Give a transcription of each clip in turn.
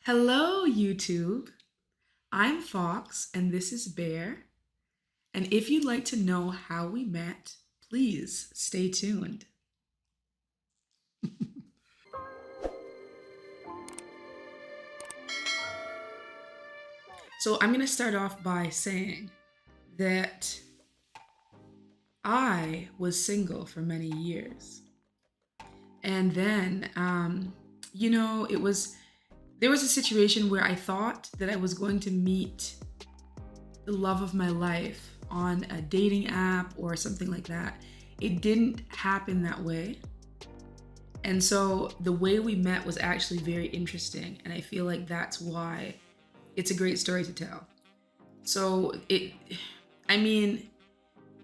Hello, YouTube. I'm Fox, and this is Bear. And if you'd like to know how we met, please stay tuned. So, I'm going to start off by saying that I was single for many years. And then, it was, there was a situation where I thought that I was going to meet the love of my life on a dating app or something like that. It didn't happen that way. And so the way we met was actually very interesting. And I feel like that's why it's a great story to tell. So I mean,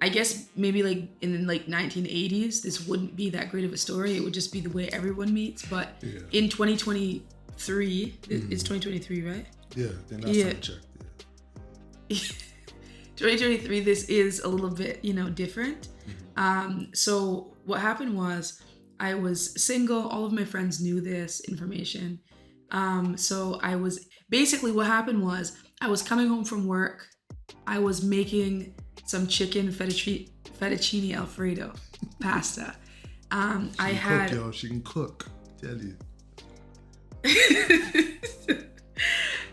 I guess maybe like in like 1980s, this wouldn't be that great of a story. It would just be the way everyone meets. But in 2023, it's 2023, right? Yeah, then last time I checked. Yeah. 2023, this is a little bit, different. So what happened was I was single. All of my friends knew this information. So I was basically what happened was I was coming home from work. I was making some chicken fettuccine Alfredo pasta. She can cook, tell you.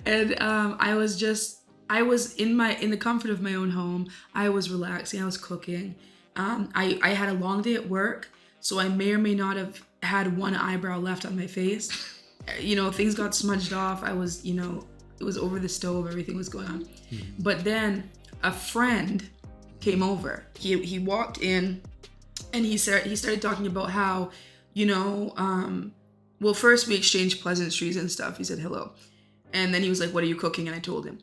And I was in the comfort of my own home. I was relaxing. I was cooking. I had a long day at work, so I may or may not have had one eyebrow left on my face. Things got smudged off. I was, it was over the stove. Everything was going on. But then a friend came over. He walked in, and he started talking about how, well, first we exchanged pleasantries and stuff. He said hello. And then he was like, "What are you cooking?" And I told him.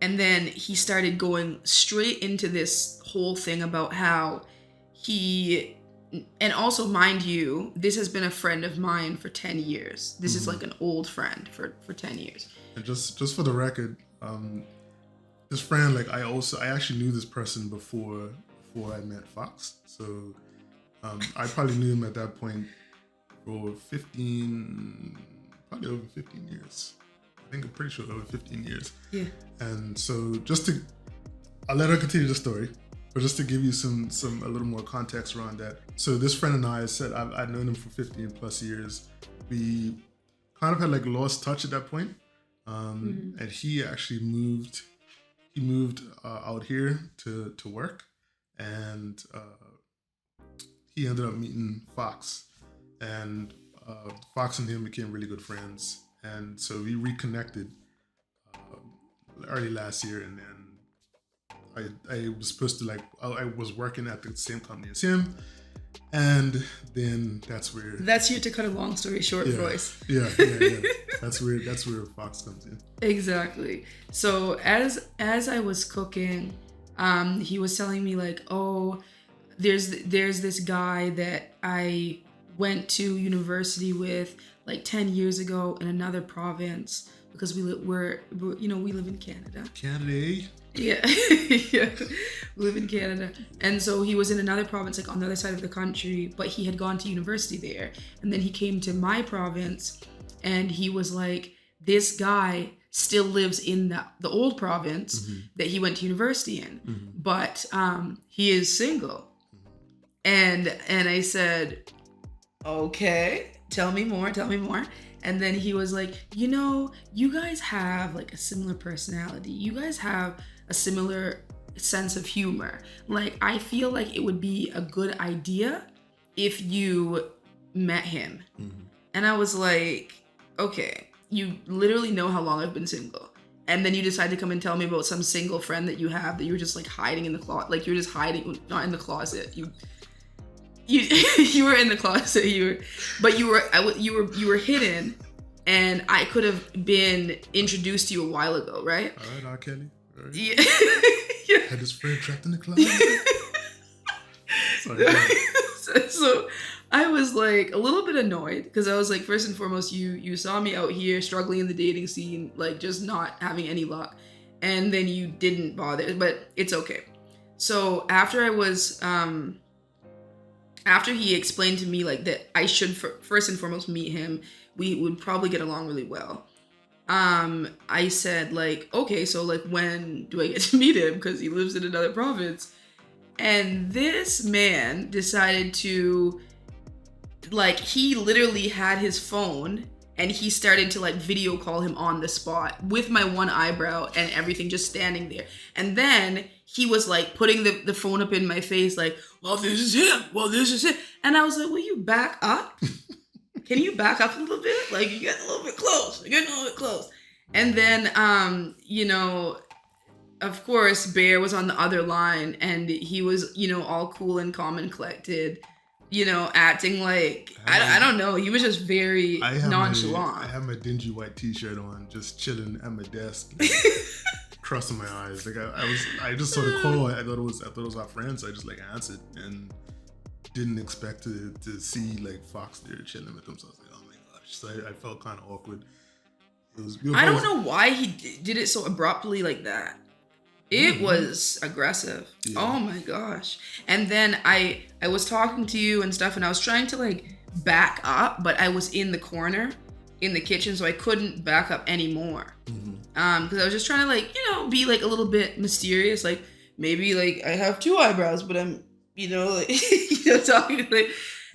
And then he started going straight into this whole thing about how and also mind you, this has been a friend of mine for 10 years. This is like an old friend for 10 years. And just for the record, this friend, like I actually knew this person before I met Fox. So I probably knew him at that point for probably over 15 years. I'm pretty sure over 15 years. Yeah. And so I'll let her continue the story, but just to give you a little more context around that. So this friend and I said I'd known him for 15 plus years. We kind of had like lost touch at that point. And he actually moved out here to work, and he ended up meeting Fox, and Fox and him became really good friends. And so we reconnected early last year, and then I was supposed to I was working at the same company as him, and then that's you to cut a long story short, voice. Yeah. That's where Fox comes in. Exactly. So as I was cooking, he was telling me like, oh, there's this guy that I went to university with like 10 years ago in another province, because we live in Canada. Canada. Yeah. Yeah. We live in Canada. And so he was in another province, like on the other side of the country, but he had gone to university there. And then he came to my province, and he was like, this guy still lives in the old province that he went to university in, but he is single. And I said, okay, tell me more. And then he was like, you guys have like a similar personality. You guys have a similar sense of humor. Like, I feel like it would be a good idea if you met him. And I was like, okay, you literally know how long I've been single. And then you decide to come and tell me about some single friend that you have that you were just like hiding in the closet. Like, you're just hiding, not in the closet. You were in the closet. You were hidden, and I could have been introduced to you a while ago, right? All right, R. Kelly. All right. Yeah. Yeah. Had his friend trapped in the closet. Sorry. So I was like a little bit annoyed, because I was like, first and foremost, you saw me out here struggling in the dating scene, like just not having any luck, and then you didn't bother. But it's okay. So after after he explained to me like that I should first and foremost meet him, we would probably get along really well. I said like, okay, so like when do I get to meet him? Because he lives in another province. And this man decided to, like, he literally had his phone and he started to like video call him on the spot with my one eyebrow and everything just standing there. And then he was like putting the phone up in my face like, well, this is him. Well, this is it. And I was like, will you back up? Can you back up a little bit? Like, you get a little bit close. You're getting a little bit close. And then, you know, of course, Bear was on the other line and he was, you know, all cool and calm and collected, you know, acting like, I don't know. He was just very nonchalant. I have my dingy white t-shirt on, just chilling at my desk, like, crossing my eyes. Like I just saw the call. I thought it was our friend, so I just like answered and didn't expect to see like Fox there chilling with him. So I was like, oh my gosh. So I felt kind of awkward. I don't know why he did it so abruptly like that. It was aggressive. Yeah. Oh my gosh. And then I was talking to you and stuff and I was trying to like back up, but I was in the corner in the kitchen, so I couldn't back up anymore. Because I was just trying to like, you know, be like a little bit mysterious. Like maybe like I have two eyebrows, but I'm, you know, like, you know, talking like,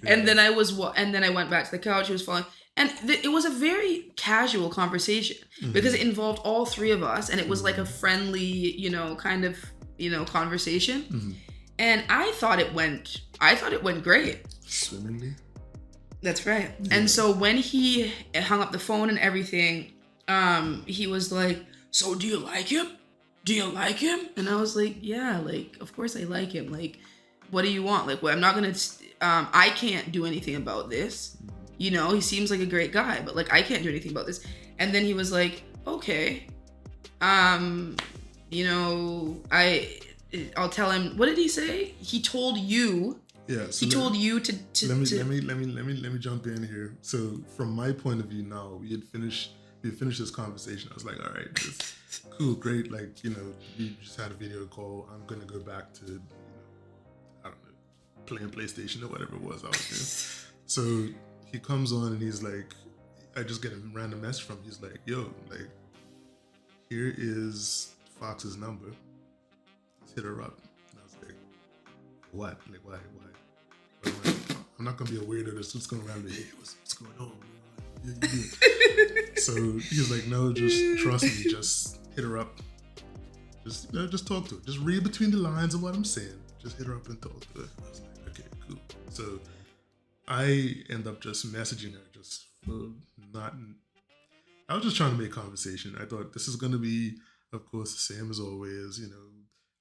and then I went back to the couch. He was falling. And it was a very casual conversation because it involved all three of us and it was like a friendly, you know, kind of, you know, conversation. And I thought it went great. Swimmingly? That's right. Yeah. And so when he hung up the phone and everything, he was like, so do you like him? Do you like him? And I was like, yeah, like, of course I like him. Like, what do you want? Like, well, I'm not going to, I can't do anything about this. You know, he seems like a great guy, but like I can't do anything about this. And then he was like, okay, you know, I'll tell him. What did he say? He told you. Yeah. So he told you to. Let me jump in here. So from my point of view now, we had finished this conversation. I was like, all right, this cool, great. Like, you know, we just had a video call. I'm gonna go back to, you know, I don't know, playing PlayStation or whatever it was I was doing. So he comes on and he's like, I just get a random message from him. He's like, yo, like, here is Fox's number. Let's hit her up. And I was like, what? Like, why? I'm not going to be a weirdo that's just going around and, hey, what's going on? So he's like, no, just trust me. Just hit her up. Just talk to her. Just read between the lines of what I'm saying. Just hit her up and talk to her. I was like, okay, cool. So I end up just messaging her, just for I was just trying to make conversation. I thought this is going to be, of course, the same as always. You know,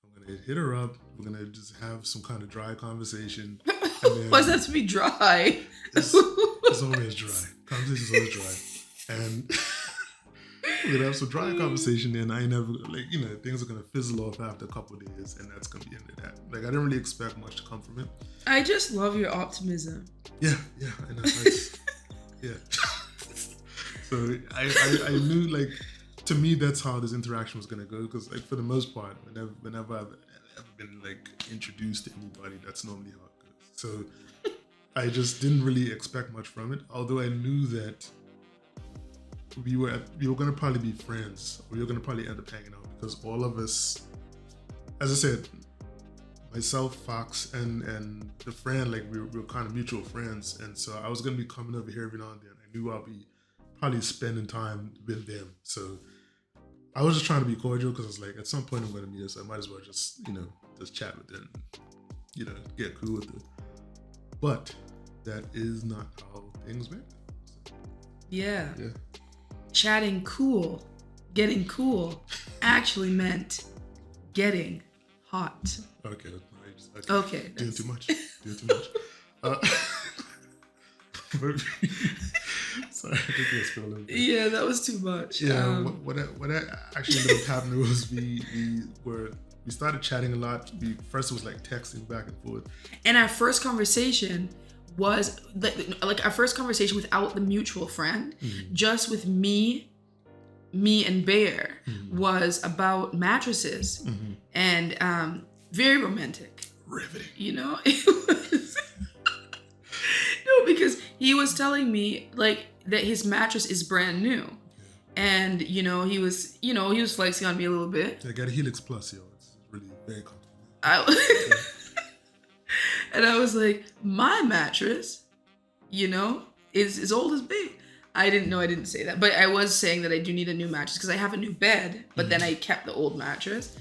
I'm going to hit her up. We're going to just have some kind of dry conversation. Why does that have to be dry? It's always dry. Conversation's always dry. And we're going to have some dry conversation, and I never, like, you know, things are going to fizzle off after a couple of days, and that's going to be the end of that. Like, I didn't really expect much to come from it. I just love your optimism. Yeah, I know. Yeah. So I knew, like, to me, that's how this interaction was gonna go. Because, like, for the most part, whenever I've ever been like introduced to anybody, that's normally how it goes. So I just didn't really expect much from it. Although I knew that we were gonna probably be friends. We were gonna probably end up hanging out because all of us, as I said, myself, Fox, and the friend, like we were kind of mutual friends, and so I was gonna be coming over here every now and then. I knew I'll be probably spending time with them, so I was just trying to be cordial because I was like, at some point I'm gonna meet her, so I might as well just, you know, just chat with them, you know, get cool with her. But that is not how things went. Yeah. Chatting cool, getting cool, actually meant getting hot. Okay. Okay. Doing too much. Sorry, I think I spilled a little bit. Yeah, that was too much. Yeah, what actually ended up happening was we started chatting a lot. First it was like texting back and forth. And our first conversation was like our first conversation without the mutual friend, just with me and Bear, was about mattresses and very romantic. Riveting. You know, it was no, because he was telling me like that his mattress is brand new. And he was flexing on me a little bit. I got a Helix Plus, yo. It's really very comfortable. And I was like, my mattress, is as old as me. I didn't say that, but I was saying that I do need a new mattress because I have a new bed, but then I kept the old mattress.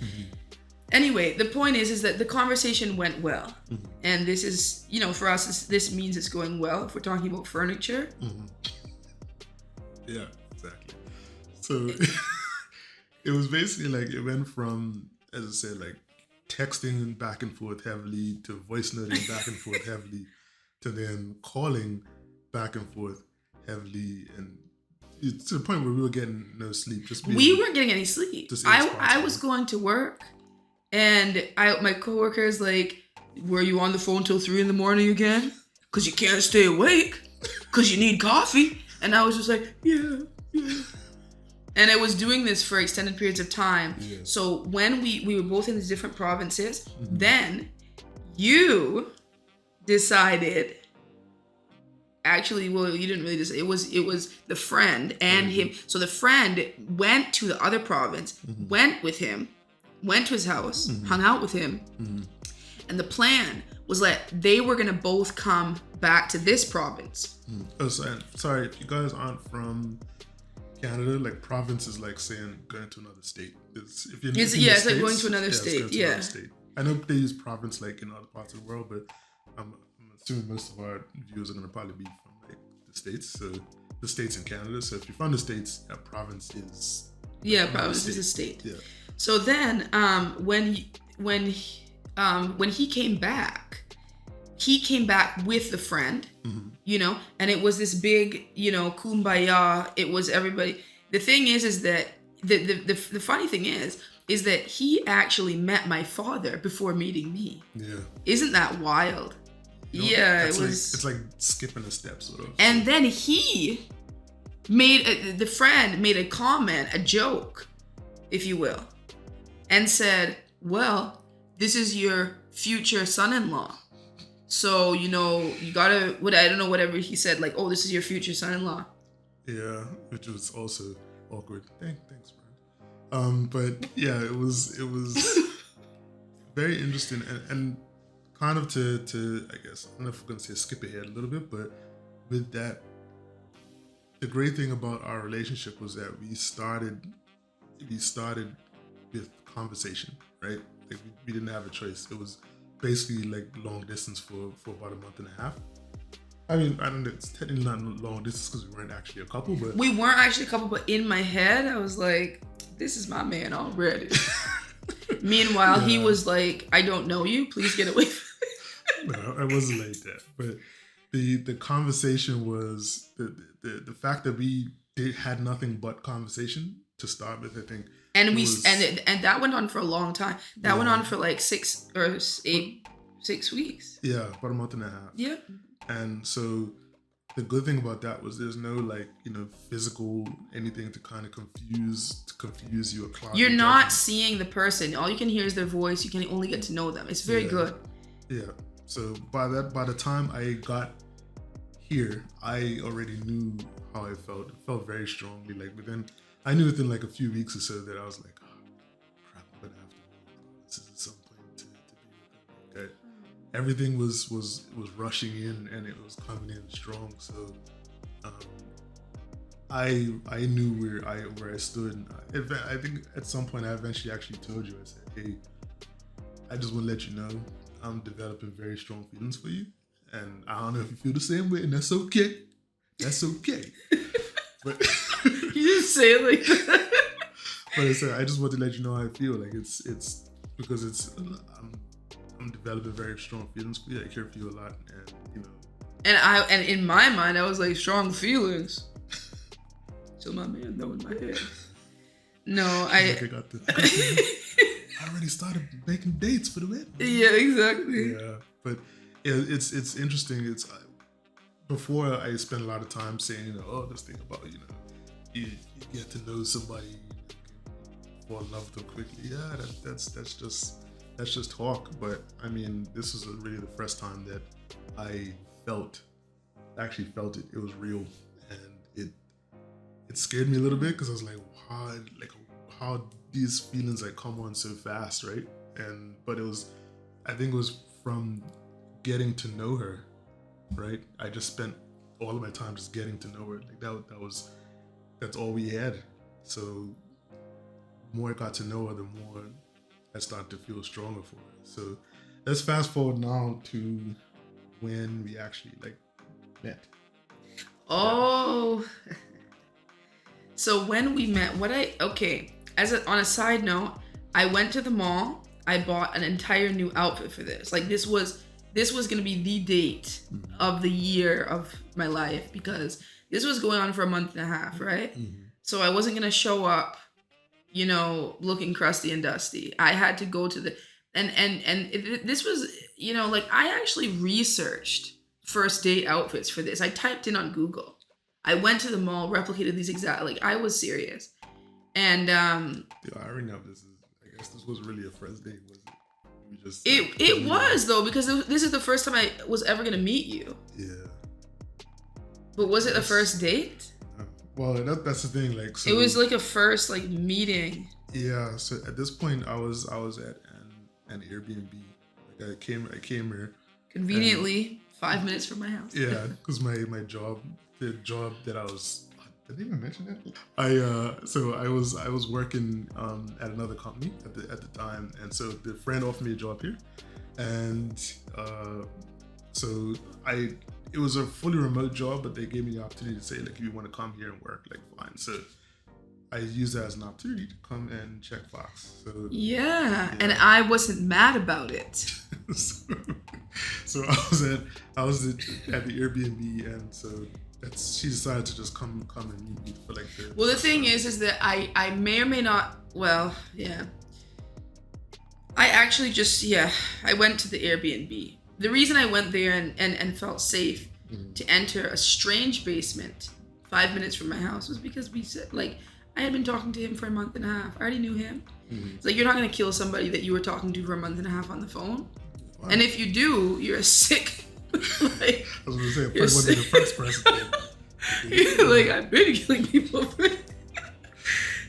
Anyway, the point is that the conversation went well. And this is, for us, this means it's going well if we're talking about furniture. Yeah, exactly. So it was basically like, it went from, as I said, like texting back and forth heavily to voice noting back and forth heavily to then calling back and forth heavily, and it's to the point where we were getting no sleep. We weren't getting any sleep. I was going to work, and my coworker's like, "Were you on the phone till 3 a.m. again? Because you can't stay awake, because you need coffee." And I was just like, yeah. And I was doing this for extended periods of time. Yeah. So when we were both in these different provinces, then you decided. Actually, well, you didn't really decide. It was the friend and him. So the friend went to the other province, went with him, went to his house, hung out with him, and the plan was that they were gonna both come back to this province. Oh, sorry, if you guys aren't from Canada, like province is like saying going to another state. It's like going to another state. Yeah. I know they use province like in other parts of the world, but I'm assuming most of our viewers are going to probably be from like the States. So the States and Canada. So if you're from the States, a province is province is a state. Yeah. So then when he came back with the friend, and it was this big, kumbaya. It was everybody. The thing is that the funny thing is that he actually met my father before meeting me. Yeah. Isn't that wild? Yeah, it was. It's like skipping a step, sort of. And then he the friend made a comment, a joke, if you will, and said, "Well, this is your future son-in-law. So, you gotta, I don't know, whatever he said, like, oh, this is your future son-in-law." Yeah, which was also awkward. Thanks, friend. But yeah, it was very interesting and kind of to I guess, I don't know if we're gonna say skip ahead a little bit, but with that, the great thing about our relationship was that we started with conversation, right? Like we didn't have a choice. It was basically like long distance for about a month and a half. I mean, I don't know, it's technically not long distance because we weren't actually a couple, but... We weren't actually a couple, but in my head, I was like, this is my man already. Meanwhile, he was like, I don't know you, please get away from me. No, I wasn't like that. But the conversation was, the fact that we had nothing but conversation to start with, I think. And and that went on for a long time. That went on for like 6 weeks. Yeah, about a month and a half. Yeah. And so the good thing about that was there's no like, physical anything to kind of confuse you or cloud. You're not seeing the person. All you can hear is their voice. You can only get to know them. It's very good. Yeah. So by the time I got here, I already knew how I felt. It felt very strongly. I knew within like a few weeks or so that I was like, oh, crap, I'm gonna have to move. This is some point to be with them. Everything was rushing in and it was coming in strong. So I knew where I stood. And I think at some point I eventually actually told you, I said, hey, I just want to let you know I'm developing very strong feelings for you. And I don't know if you feel the same way, and that's okay. That's okay. But you just say it like that. But I said, I just want to let you know how I feel. Like it's because I'm developing very strong feelings for you. I care for you a lot, and And in my mind, I was like, strong feelings. So my man, though, in my head. No, I already started making dates for the wedding. Yeah, exactly. Yeah, but yeah, it's interesting. It's before I spent a lot of time saying, this thing about you get to know somebody, you fall in love with them quickly. Yeah, that's just talk. But I mean, this is really the first time that I actually felt it. It was real, and it scared me a little bit because I was like, wow, like how these feelings like come on so fast, right? But I think it was from getting to know her, right? I just spent all of my time just getting to know her. Like that's all we had. So the more I got to know her, the more I started to feel stronger for her. So let's fast forward now to when we actually like met. Oh. So when we met, on a side note, I went to the mall. I bought an entire new outfit for this. Like this was gonna be the date of the year of my life because this was going on for a month and a half, right? Mm-hmm. So I wasn't gonna show up, looking crusty and dusty. I had to go to this was, like I actually researched first date outfits for this. I typed in on Google. I went to the mall, replicated these exact, like I was serious. And the irony of this is, I guess this was really a first date, was it? We just it was though, because this is the first time I was ever gonna meet you. Yeah. But was it a first date? Well, that's the thing. Like, so it was like a first like meeting. Yeah. So at this point, I was at an Airbnb. Like I came here conveniently 5 minutes from my house. Yeah, because my job, the job that I was. Did I even mention that? I was working at another company at the time, and so the friend offered me a job here, and it was a fully remote job, but they gave me the opportunity to say, like, if you want to come here and work, like, fine. So I used that as an opportunity to come and check Fox. So yeah, and I wasn't mad about it. so I was at the Airbnb, and so she decided to just come and meet me for like the. Well, the thing is that I may or may not. Well, yeah. I actually I went to the Airbnb. The reason I went there and felt safe to enter a strange basement 5 minutes from my house was because we said, like, I had been talking to him for a month and a half. I already knew him. It's like, you're not going to kill somebody that you were talking to for a month and a half on the phone. Wow. And if you do, you're a sick. I was going to say, I probably wasn't the first person. Like, I've been killing people.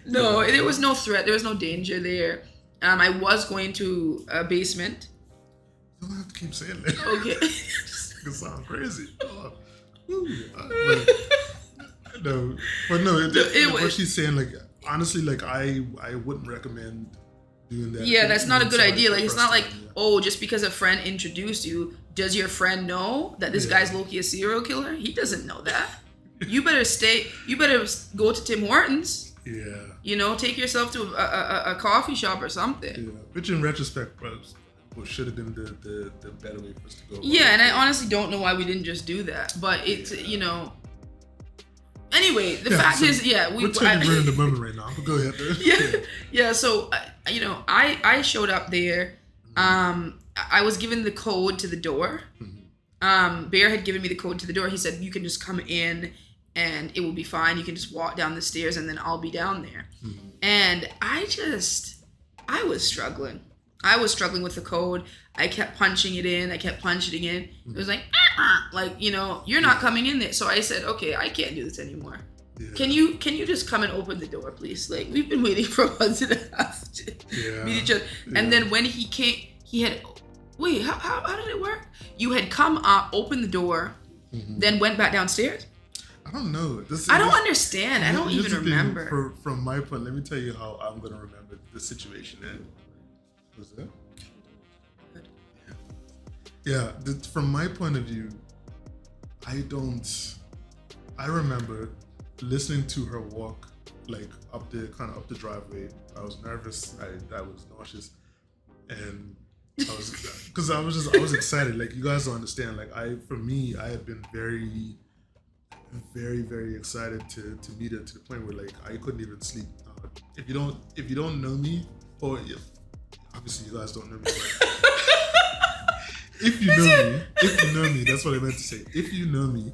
No, there was no threat. There was no danger there. I was going to a basement. You don't have to keep saying that. Okay. It sounds crazy. What she's saying, like, honestly, like, I wouldn't recommend doing that. Yeah, that's not a good idea. Like, it's not like, just because a friend introduced you, does your friend know that this guy's low-key a serial killer? He doesn't know that. You better go to Tim Hortons. Yeah. Take yourself to a coffee shop or something. Yeah. Which in retrospect, should have been the better way for us to go. Yeah, and I honestly don't know why we didn't just do that. But it's, Anyway, the fact is, we're in the moment right now. But go ahead. Yeah. So, I showed up there. I was given the code to the door. Bear had given me the code to the door. He said, you can just come in and it will be fine. You can just walk down the stairs and then I'll be down there. And I was struggling. I was struggling with the code. I kept punching it in. It was like, you're not coming in there. So I said, okay, I can't do this anymore. Yeah. Can you just come and open the door, please? Like, we've been waiting for months and a half to meet each other. Yeah. And then when he came, how did it work? You had come up, opened the door, then went back downstairs? I don't know. I don't understand. I don't even remember. From my point, let me tell you how I'm going to remember the situation. Was that? Yeah. From my point of view, I remember listening to her walk, like up the driveway. I was nervous. I was nauseous, and I was excited. Like, you guys don't understand. Like, I had been very, very, very excited to meet her, to the point where, like, I couldn't even sleep. If you don't know me, or if obviously you guys don't know me. If you know me, that's what I meant to say. If you know me,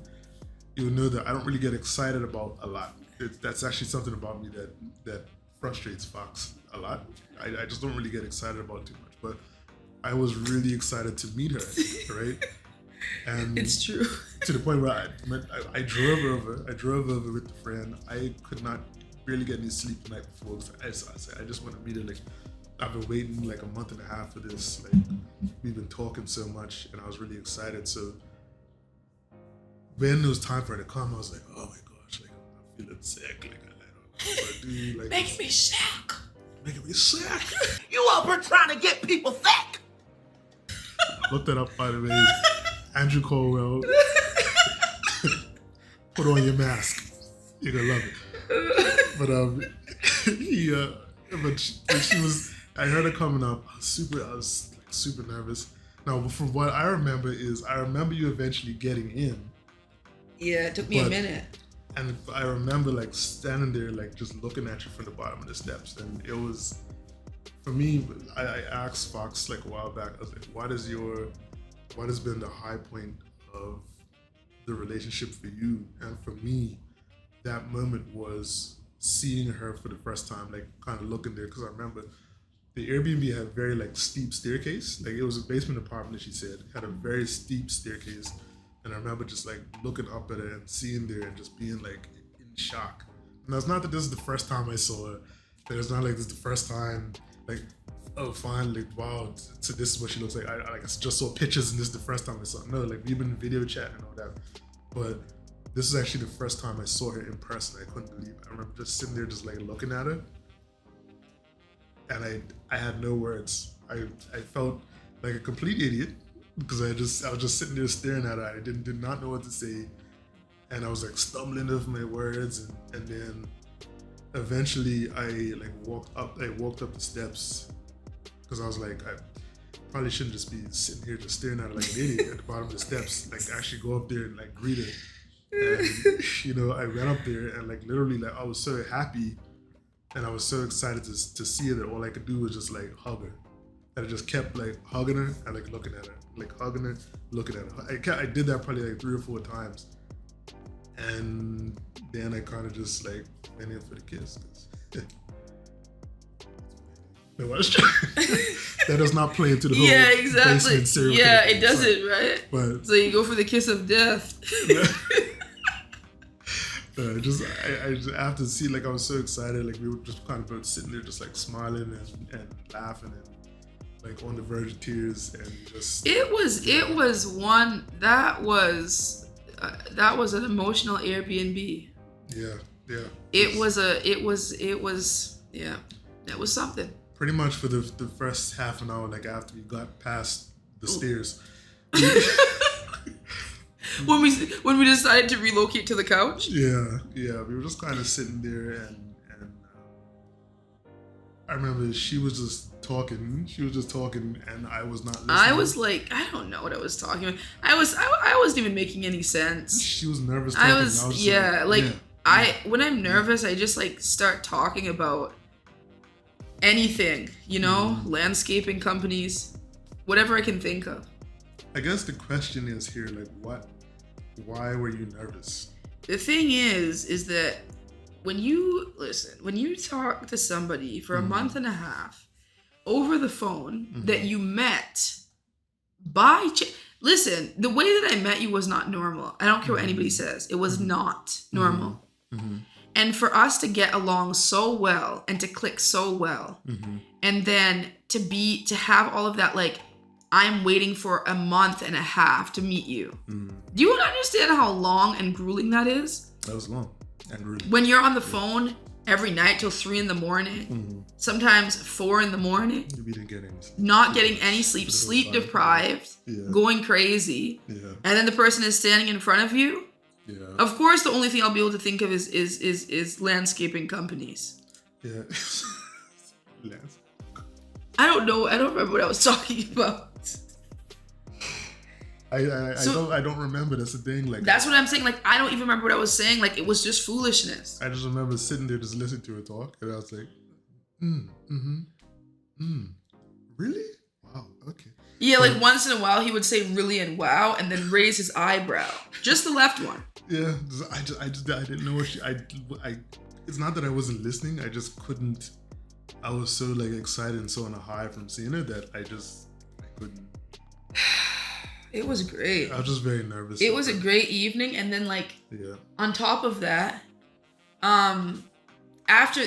you'll know that I don't really get excited about a lot. That's actually something about me that frustrates Fox a lot. I just don't really get excited about too much. But I was really excited to meet her, right? And it's true. to the point where I drove over. I drove over with the friend. I could not really get any sleep the night before. I said, I just want to meet her. Like, I've been waiting like a month and a half for this. Like, we've been talking so much, and I was really excited. So when it was time for her to come, I was like, oh my gosh, like I'm feeling sick. Like I don't know what to do. Like, Making me sick. Making me sick. You up here trying to get people sick. Look that up, by the way. Andrew Colwell. Put on your mask. You're gonna love it. But she was. I heard her coming up. I was like super nervous. Now, from what I remember you eventually getting in. Yeah, it took me a minute. And I remember like standing there, like just looking at you from the bottom of the steps, and it was, for me, I asked Fox like a while back. I was like, what has been the high point of the relationship for you? And for me, that moment was seeing her for the first time, like kind of looking there, because I remember the Airbnb had a very like steep staircase. Like it was a basement apartment, that she said, had a very steep staircase. And I remember just like looking up at her and seeing there and just being like in shock. And it's not that this is the first time I saw her. That it's not like this is the first time, like, oh, finally, wow, so this is what she looks like. I just saw pictures and this is the first time I saw her. No, like we've been video chatting and all that. But this is actually the first time I saw her in person. I couldn't believe it. I remember just sitting there just like looking at her. And I had no words. I felt like a complete idiot because I was just sitting there staring at her. I did not know what to say. And I was like stumbling over my words, and then eventually I walked up the steps because I was like, I probably shouldn't just be sitting here just staring at her like an idiot at the bottom of the steps. Like actually go up there and like greet her. And I went up there and like literally like I was so happy and I was so excited to see her that all I could do was just like hug her. And I just kept like hugging her and like looking at her, like hugging her, looking at her. I did that probably like 3 or 4 times. And then I kind of just like went in for the kiss. No, that does not play into the whole basement serial killer thing. It doesn't, right? But so you go for the kiss of death. I just after see, like I was so excited, like we were just kind of both sitting there just like smiling and laughing and like on the verge of tears and just it was an emotional Airbnb. It was something. Pretty much for the first half an hour, like after we got past the stairs. When we decided to relocate to the couch. Yeah, we were just kind of sitting there, and I remember she was just talking, and I was not listening. I was like, I don't know what I was talking about. I wasn't even making any sense. She was nervous. When I'm nervous, I just like start talking about anything, landscaping companies, whatever I can think of. I guess the question is here, like, why were you nervous? The thing is that when you talk to somebody for a month and a half over the phone that you met listen, the way that I met you was not normal. I don't care what anybody says. It was not normal. And for us to get along so well and to click so well, and then to have all of that, like, I'm waiting for a month and a half to meet you. Do you understand how long and grueling that is? That was long and grueling. When you're on the phone every night till 3 a.m, sometimes 4 a.m, not getting any sleep deprived, going crazy, and then the person is standing in front of you. Of course, the only thing I'll be able to think of is landscaping companies. Yeah. I don't know. I don't remember what I was talking about. I don't remember. That's the thing. Like that's what I'm saying. Like I don't even remember what I was saying. Like it was just foolishness. I just remember sitting there just listening to her talk, and I was like, really? Wow. Okay. Yeah, like once in a while he would say really and wow, and then raise his eyebrow, just the left one. Yeah, I didn't know what it's not that I wasn't listening. I just couldn't. I was so like excited and so on a high from seeing her that I couldn't. It was great. I was just very nervous. It was a great evening, and then like on top of that, after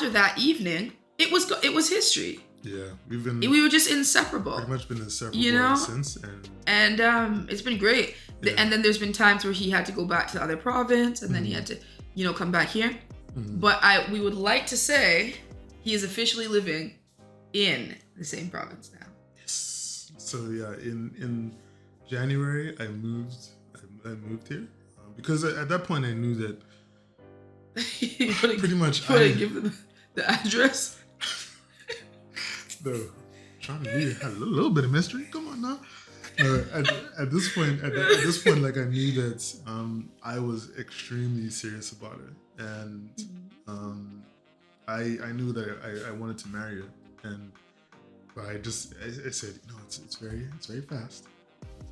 that evening, it was history. Yeah, we were just inseparable. Pretty much been inseparable since, and it's been great. Yeah. And then there's been times where he had to go back to the other province, and then he had to, come back here. But we would like to say he is officially living in the same province now. Yes. So yeah, in January I moved here because at that point I knew that pretty much I give them the address. No, trying to be a little bit of mystery. Come on now. At this point, like I knew that I was extremely serious about it, and I knew that I wanted to marry her, but I said, it's very fast.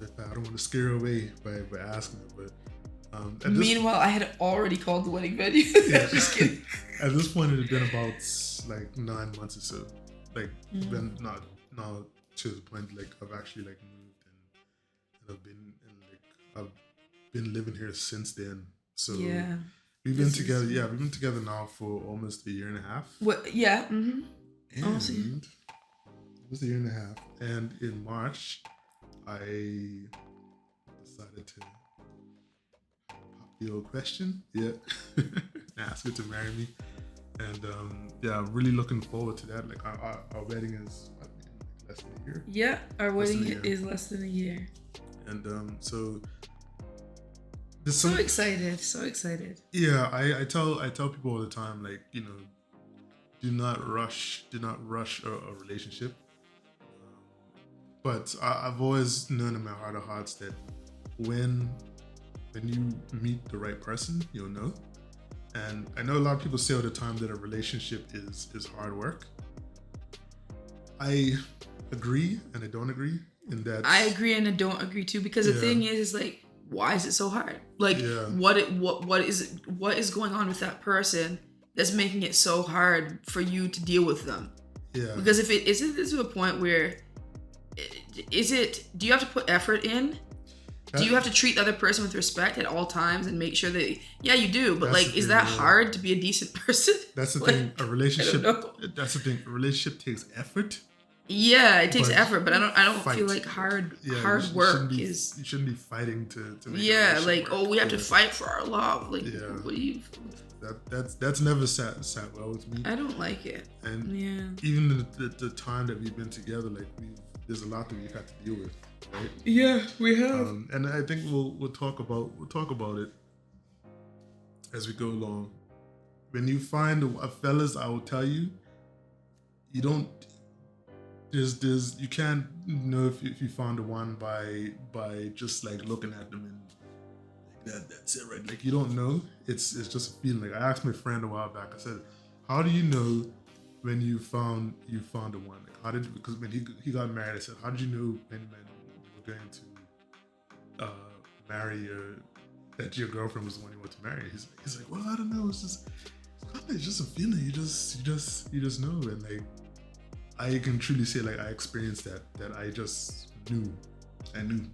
I don't want to scare her away by asking her, but meanwhile, I had already called the wedding venue. Just kidding. At this point, it had been about like 9 months or so. Like been not to the point like I've actually like moved and I've been living here since then. So we've been together. Yeah, we've been together now for almost a year and a half. What? Yeah. And it was a year and a half. And in March, I decided to pop the old question. Yeah, ask her to marry me. And I'm really looking forward to that. Like our wedding is less than a year. Yeah, our wedding is less than a year. And so excited. Yeah, I tell people all the time, like, do not rush a relationship. But I've always known in my heart of hearts that when you meet the right person, you'll know. And I know a lot of people say all the time that a relationship is hard work. I agree and I don't agree in that. I agree and I don't agree too, because the thing is like, why is it so hard? Like, what is going on with that person that's making it so hard for you to deal with them? Yeah. Because if it isn't this to a point where do you have to put effort in? Do you have to treat the other person with respect at all times and make sure that, you do, but like, is that hard to be a decent person? That's the thing. A relationship, that's the thing. A relationship takes effort. Yeah, it takes effort, but I don't feel like hard work is. You shouldn't be fighting to make like work. We have to fight for our love. Like, what do you? That's never sat well with me. I don't like it. And even the time that we've been together, like there's a lot that we've had to deal with. Right? Yeah, we have. And I think we'll talk about it as we go along. When you find fellas, I will tell you, you don't. You can't know if you found the one by just like looking at them and that's it, right? Like, you don't know. It's just a feeling. Like, I asked my friend a while back. I said, how do you know when you found the one? Like, because when he got married, I said, how did you know when we're going to marry that your girlfriend was the one you want to marry? He's like, well, I don't know. It's just a feeling. You just know. And like, I can truly say, like, I experienced that I just knew. And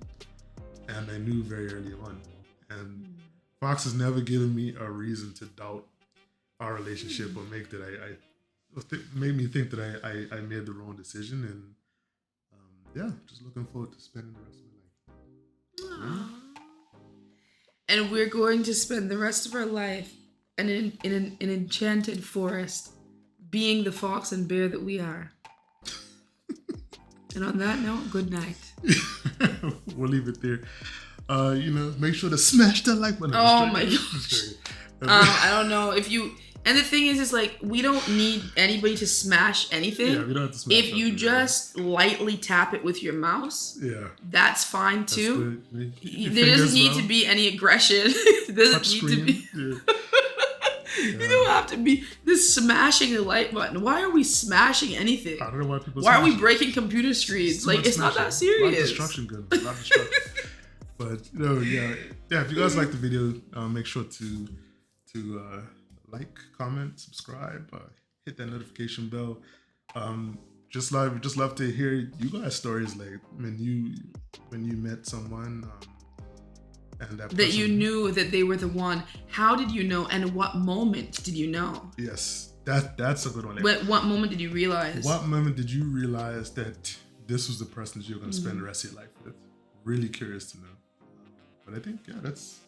I knew very early on. And Fox has never given me a reason to doubt our relationship or made me think that I made the wrong decision. And just looking forward to spending the rest of my life. And we're going to spend the rest of our life in an enchanted forest, being the fox and bear that we are. And on that note, good night. We'll leave it there. Make sure to smash that like button. Oh my gosh. I don't know if you. And the thing is like, we don't need anybody to smash anything. Yeah, we don't have to smash. If you just lightly tap it with your mouse, that's fine too. There doesn't need to be any aggression. There doesn't need to be. You don't have to be this smashing the like button. Why are we smashing anything? I don't know why people. Why are we breaking computer screens? Like, it's not that serious. A lot of destruction, good. A lot of destruction. But if you guys like the video, make sure to like, comment, subscribe, hit that notification bell. just love to hear you guys' stories, like when you met someone and that you knew that they were the one. How did you know, and what moment did you know? Yes, that's a good one. Like, What moment did you realize? What moment did you realize that this was the person that you're going to spend the rest of your life with? Really curious to know. But I think, yeah, that's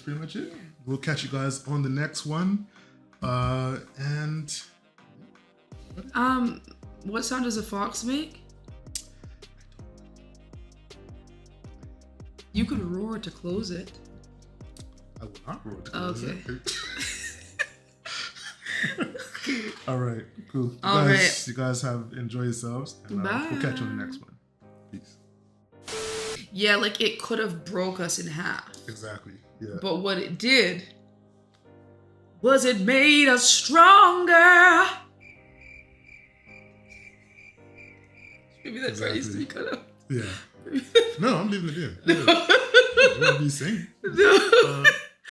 pretty much it. We'll catch you guys on the next one. And what sound does a fox make? You could roar to close it. I will not roar to close Okay. it. All right, cool. You guys have enjoyed yourselves, and we'll catch you on the next one. Peace. Yeah, like it could have broke us in half. Exactly. Yeah. But what it did was it made us stronger. Maybe that's what needs to be cut out. Yeah. No, I'm leaving it in. Yeah. What are you saying? No.